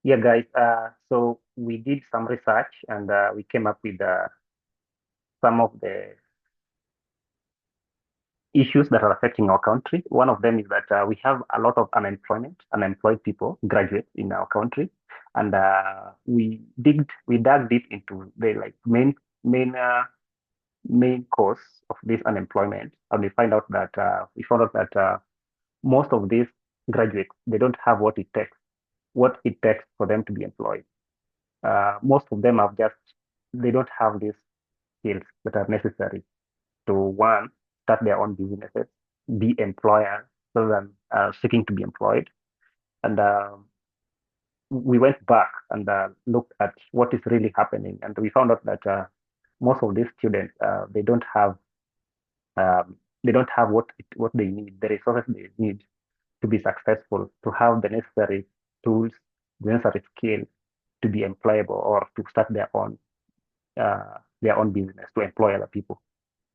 Yeah, guys. So we did some research and we came up with some of the issues that are affecting our country. One of them is that we have a lot of unemployed people, graduates in our country, and we dug deep into the like main cause of this unemployment, and we found out that most of these graduates they don't have what it takes for them to be employed. Most of them have just they don't have these skills that are necessary to one start their own businesses, be employers rather than seeking to be employed. And we went back and looked at what is really happening, and we found out that most of these students they don't have what they need, the resources they need to be successful, to have the necessary tools, the necessary skills to be employable or to start their own business to employ other people.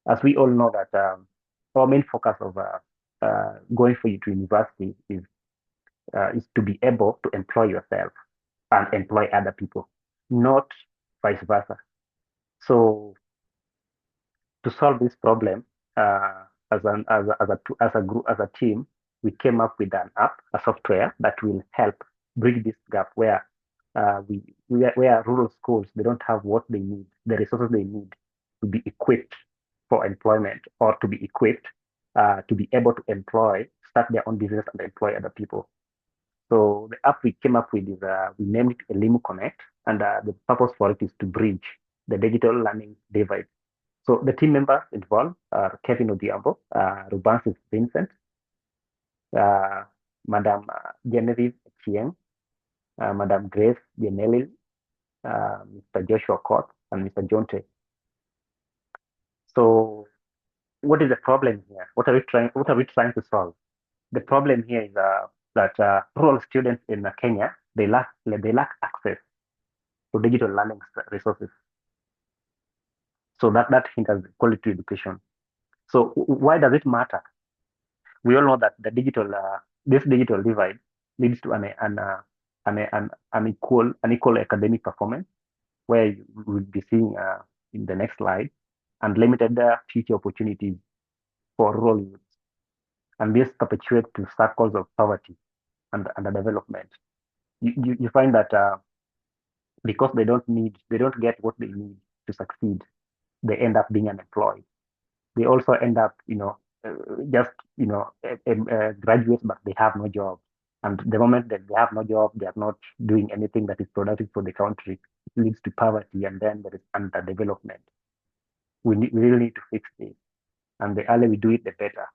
As we all know that our main focus of going for you to university is to be able to employ yourself and employ other people, not vice versa. So to solve this problem, as a group, as a team, we came up with an app, a software that will help bridge this gap where where rural schools they don't have what they need, the resources they need to be equipped for employment or to be equipped to be able to start their own business and employ other people. So the app we came up with is we named it Elimu Connect, and the purpose for it is to bridge the digital learning divide. So the team members involved are Kevin Odhiambo, Rubansis Vincent, uh, Madam Genevieve Chieng, Madam Grace Bienelil, Mr. Joshua Court, and Mr. Jonte. So what is the problem here? What are we trying to solve? The problem here is that rural students in Kenya they lack access to digital learning resources. So that hinders quality education. So why does it matter? We all know that this digital divide leads to an equal academic performance, where you will be seeing in the next slide, and limited future opportunities for rural youth. And this perpetuates to circles of poverty and underdevelopment. You find that because they don't get what they need to succeed, they end up being unemployed. They also end up, uh, just, graduates, but they have no job. And the moment that they have no job, they are not doing anything that is productive for the country. It leads to poverty, and then there is underdevelopment. We really need to fix this. And the earlier we do it, the better.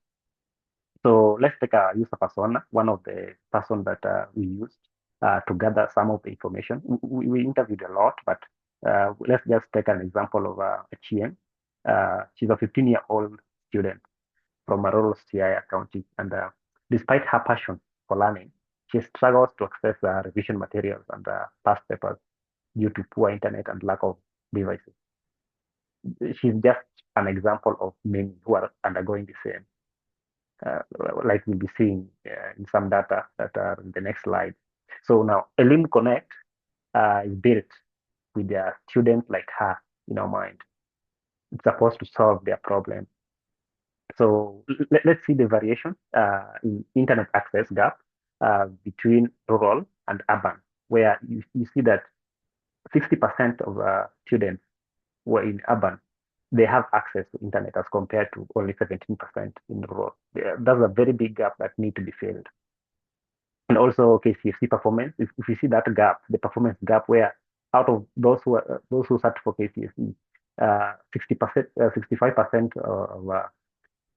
So let's take a use of persona, one of the person that we used to gather some of the information. We interviewed a lot, but let's just take an example of Chien. She's a 15-year-old student from a rural Siaya county, and despite her passion for learning, she struggles to access revision materials and past papers due to poor internet and lack of devices. She's just an example of many who are undergoing the same, uh, like we'll be seeing in some data that are in the next slide. So now, Elimu Connect is built with a student like her in our mind. It's supposed to solve their problem. So let's see the variation in internet access gap between rural and urban, where you see that 60% of students who are in urban, they have access to internet as compared to only 17% in rural. That's a very big gap that need to be filled. And also KCSE performance, if you see that gap, the performance gap where out of those who search for KCSE, 60%, 65%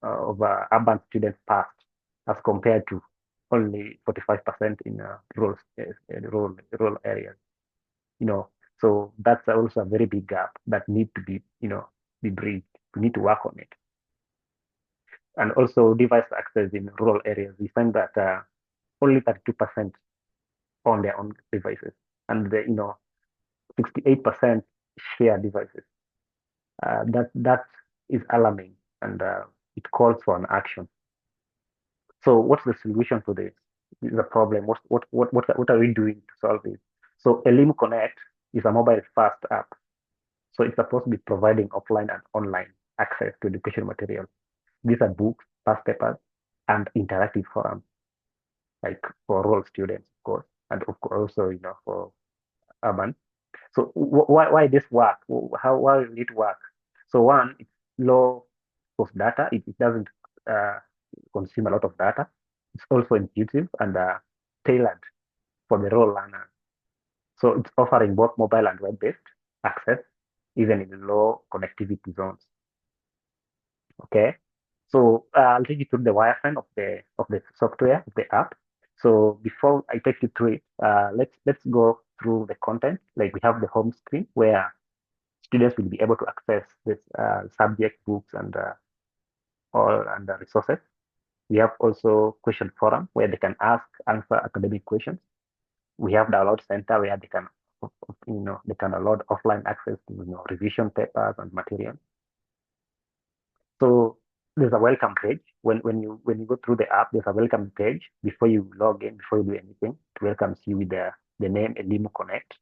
of urban students passed as compared to only 45% in rural areas. You know, so that's also a very big gap that need to be bridged. We need to work on it. And also device access in rural areas, we find that only 32% on their own devices, and 68% share devices. That is alarming, and it calls for an action. So what's the solution to this? This is a problem. What are we doing to solve it? So Elimu Connect is a mobile first app. So it's supposed to be providing offline and online access to education material. These are books, past papers, and interactive forums, like for rural students, of course, and of course also, for urban. So why this work? How why will it work? So one, it's low cost data. It doesn't uh, consume a lot of data. It's also intuitive and tailored for the rural learner. So it's offering both mobile and web-based access, even in low connectivity zones. Okay. So I'll take you through the wireframe of the software of the app. So before I take you through it, let's go through the content. Like we have the home screen where students will be able to access this subject books and all and the resources. We have also question forum where they can answer academic questions. We have download center where they can download offline access to revision papers and material. So there's a welcome page when you go through the app. There's a welcome page before you log in, before you do anything. It welcomes you with the name Elimu Connect.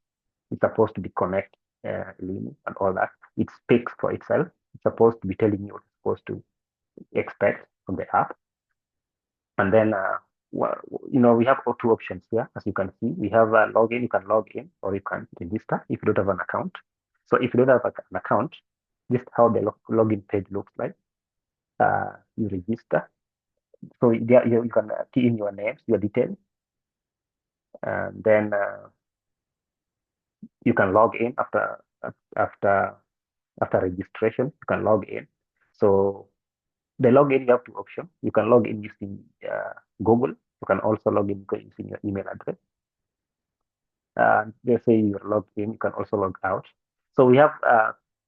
It's supposed to be connect Elimu and all that. It speaks for itself. It's supposed to be telling you what you're supposed to expect from the app. And then well, we have two options here. As you can see, we have a login. You can log in or you can register if you don't have an account. So if you don't have an account, this is how the login page looks like. You register. So there you can key in your names, your details, and then you can log in after after registration. You can log in. So the login you have two options. You can log in using Google. You can also log in using your email address. They say you're logged in. You can also log out. So we have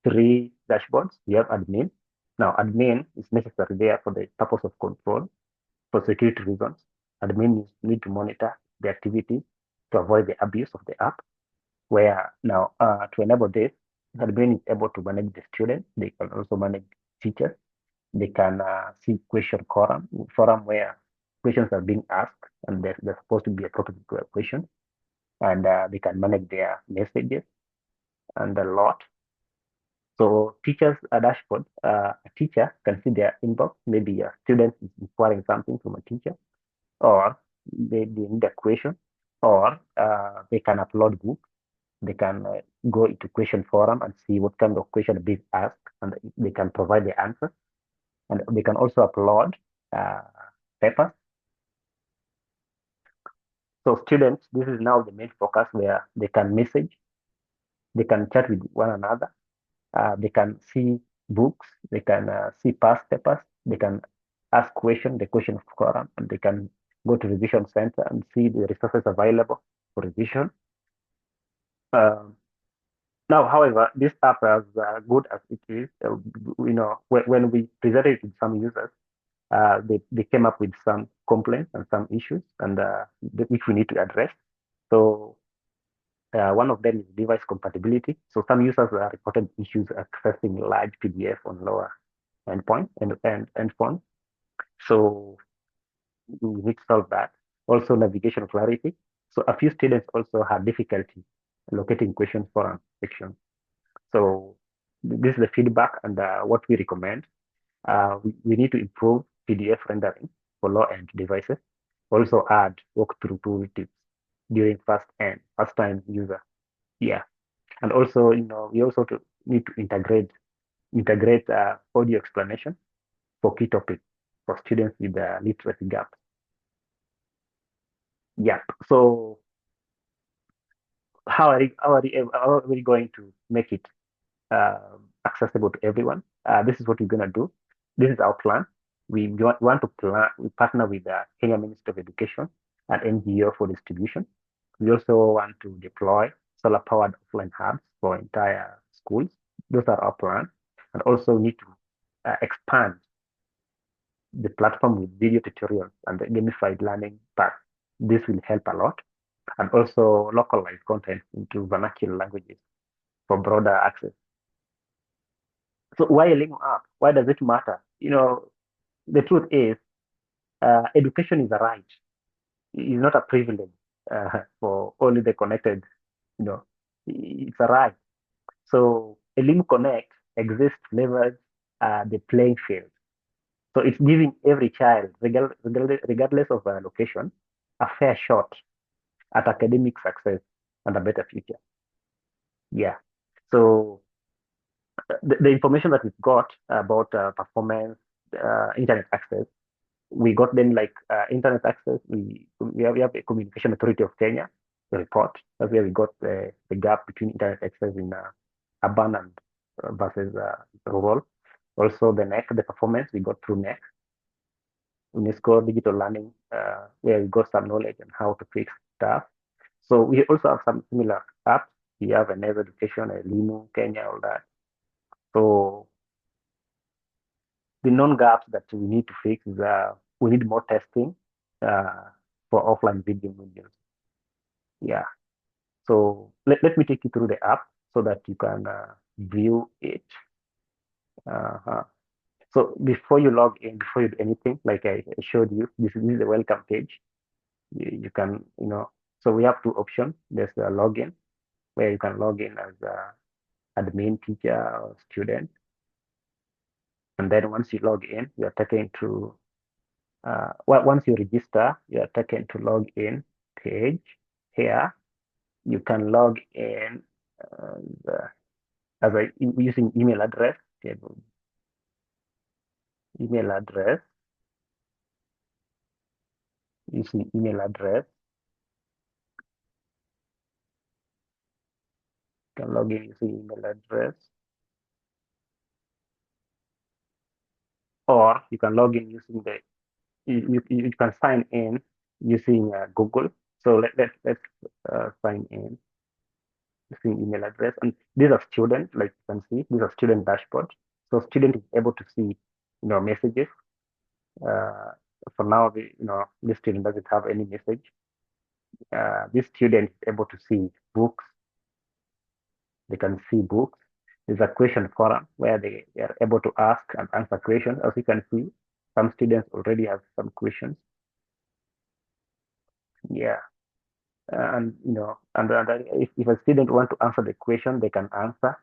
three dashboards. We have admin. Now admin is necessary there for the purpose of control. For security reasons, admin need to monitor the activity to avoid the abuse of the app. Where now, to enable this, admin is able to manage the students. They can also manage teachers. They can see question forum where questions are being asked and they're supposed to be appropriate to a question. And they can manage their messages and a lot. So teachers a dashboard, a teacher can see their inbox. Maybe a student is inquiring something from a teacher, or they need a question, or they can upload books. They can go into question forum and see what kind of question being asked, and they can provide the answer. And they can also upload uh, papers. So students, this is now the main focus where they can message, they can chat with one another, they can see books, they can see past papers, they can ask questions, the question forum, and they can go to revision center and see the resources available for revision. Um, Now, however, this app, as good as it is, when we presented it to some users, they came up with some complaints and some issues, and which we need to address. So one of them is device compatibility. So some users reported issues accessing large PDF on lower endpoint and endpoint. So we need to solve that. Also, navigation clarity. So a few students also had difficulty locating questions for section. So this is the feedback and what we recommend. We need to improve PDF rendering for low-end devices. Also add walkthrough tooltips during first time user. Yeah, and also we also need to integrate audio explanation for key topics for students with literacy gaps. Yeah. So how are we going to make it accessible to everyone? This is what we're gonna do. This is our plan. We want to plan. We partner with the Kenya Ministry of Education and NGO for distribution. We also want to deploy solar-powered offline hubs for entire schools. Those are our plans, and also need to expand the platform with video tutorials and the gamified learning path. This will help a lot, and also localize content into vernacular languages for broader access. So why a Elimu app? Why does it matter? The truth is, education is a right. It's not a privilege for only the connected. You know, it's a right. So Elimu Connect exists to leverage the playing field. So it's giving every child, regardless of location, a fair shot at academic success and a better future. Yeah. So the information that we've got about performance, internet access, we got them like internet access. We have a Communication Authority of Kenya report. That's where we got the gap between internet access in urban and versus rural. Also, the NEC, the performance we got through NEC, UNESCO Digital Learning, where we got some knowledge on how to fix stuff. So we also have some similar apps. We have a Neva Education, a Elimu, Kenya, all that. So the known gaps that we need to fix is we need more testing uh, for offline video modules. Yeah. So let me take you through the app so that you can view it. Uh-huh. So before you log in, before you do anything, like I showed you, this is the welcome page. You can, so we have two options. There's a login where you can log in as admin, teacher, or student. And then once you log in, you are taken to once you register, you are taken to log in page. Here, you can log in uh, as using email address. Email address, using email address, you can log in using email address, or you can log in using you can sign in using Google. So let's sign in using email address. And these are students, like you can see, these are student dashboard. So student is able to see, messages. Uh, for now, this student doesn't have any message. This student is able to see books. They can see books. There's a question forum where they are able to ask and answer questions. As you can see, some students already have some questions. Yeah. And if a student want to answer the question, they can answer.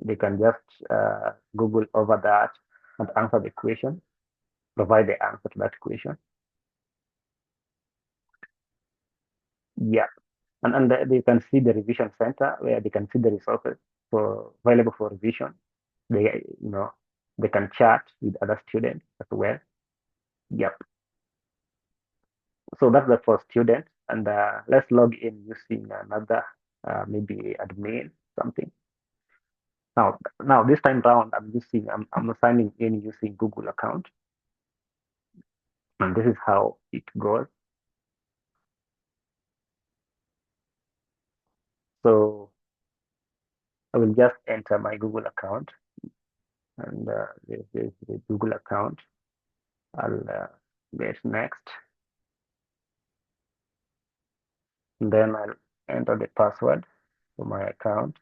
They can just Google over that and answer the question, provide the answer to that question. Yeah. And they can see the revision center where they can see the resources for available for revision. They you know they can chat with other students as well. Yep. So that's the first student. And let's log in using another maybe admin something. Now this time round I'm signing in using Google account, and this is how it goes. So I will just enter my Google account, and this is the Google account. I'll get next, and then I'll enter the password for my account.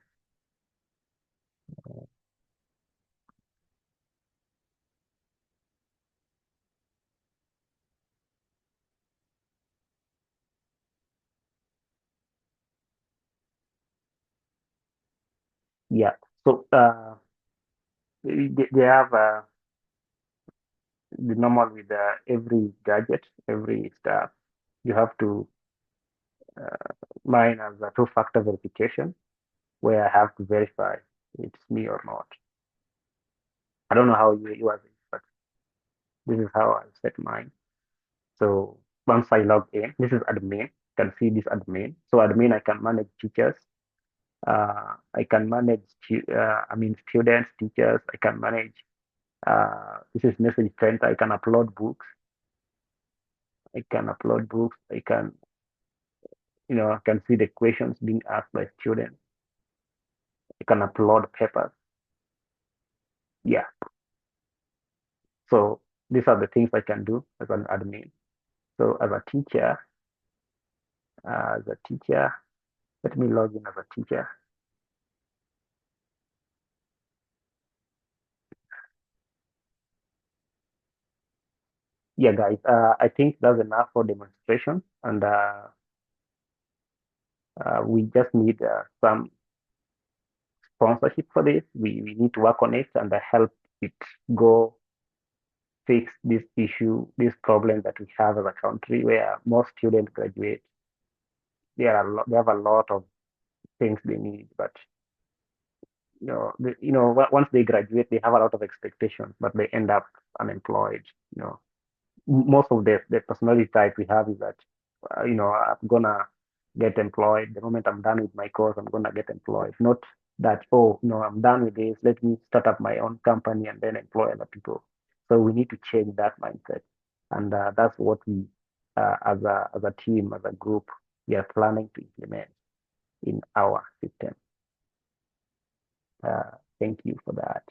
Yeah. So they have the normal with every gadget, every stuff. You have to mine as a two-factor verification where I have to verify it's me or not. I don't know how you are, but this is how I set mine. So once I log in, this is admin. You can see this admin. So admin, I can manage teachers. I can manage, students, teachers. I can manage. This is message center. I can upload books. I can upload books. I can see the questions being asked by students. I can upload papers. Yeah. So these are the things I can do as an admin. So as a teacher, let me log in as a teacher. Yeah, guys, I think that's enough for demonstration. And We just need some sponsorship for this. We need to work on it and help it go fix this issue, this problem that we have as a country where most students graduate. They have a lot of things they need, but once they graduate, they have a lot of expectations, but they end up unemployed. You know, most of the personality type we have is that I'm gonna get employed the moment I'm done with my course. I'm gonna get employed, not that, oh no, I'm done with this, let me start up my own company and then employ other people. So we need to change that mindset, and that's what we as a team, as a group, we are planning to implement in our system. Thank you for that.